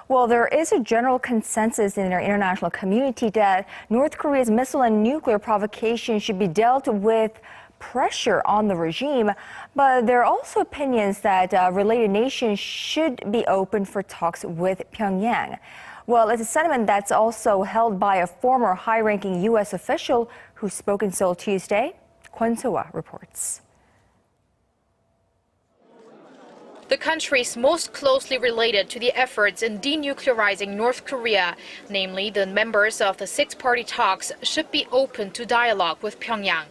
Well, there is a general consensus in our international community that North Korea's missile and nuclear provocation should be dealt with pressure on the regime. But there are also opinions that related nations should be open for talks with Pyongyang. Well, it's a sentiment that's also held by a former high-ranking U.S. official who spoke in Seoul Tuesday. Kwon Soa reports. The countries most closely related to the efforts in denuclearizing North Korea, namely the members of the six-party talks, should be open to dialogue with Pyongyang.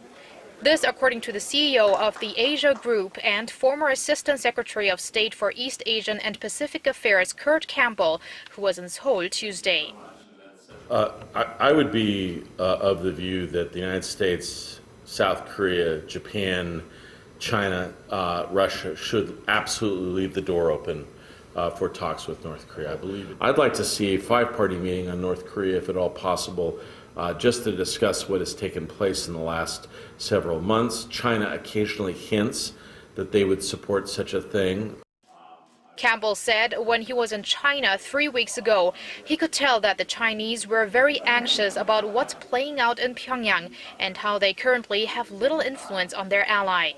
This, according to the CEO of the Asia-Group and former Assistant Secretary of State for East Asian and Pacific Affairs, Campbell, who was in Seoul Tuesday. I would be of the view that the United States, South Korea, Japan, China, Russia should absolutely leave the door open for talks with North Korea. I believe I'd like to see a five-party meeting on North Korea, if at all possible, just to discuss what has taken place in the last several months. China occasionally hints that they would support such a thing. Campbell said when he was in China 3 weeks ago, he could tell that the Chinese were very anxious about what's playing out in Pyongyang and how they currently have little influence on their ally.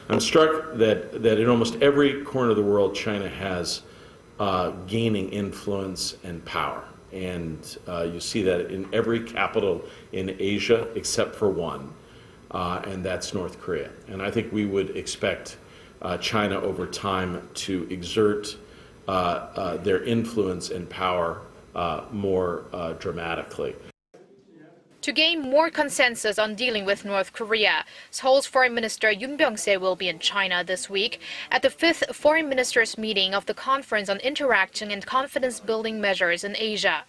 I'm struck that in almost every corner of the world, China has gaining influence and power. And you see that in every capital in Asia except for one, and that's North Korea. And I think we would expect China over time to exert their influence and power more dramatically. To gain more consensus on dealing with North Korea, Seoul's Foreign Minister Yoon Byung-se will be in China this week at the 5th Foreign Ministers meeting of the Conference on Interaction and Confidence-Building Measures in Asia.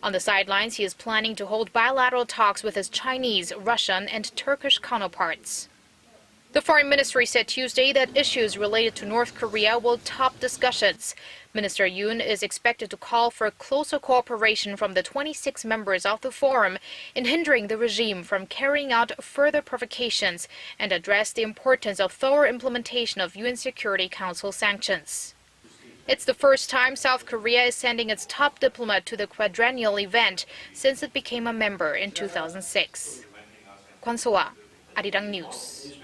On the sidelines, he is planning to hold bilateral talks with his Chinese, Russian, and Turkish counterparts. The Foreign Ministry said Tuesday that issues related to North Korea will top discussions. Minister Yoon is expected to call for closer cooperation from the 26 members of the forum in hindering the regime from carrying out further provocations and address the importance of thorough implementation of UN Security Council sanctions. It's the first time South Korea is sending its top diplomat to the quadrennial event since it became a member in 2006. Kwon Soa, Arirang News.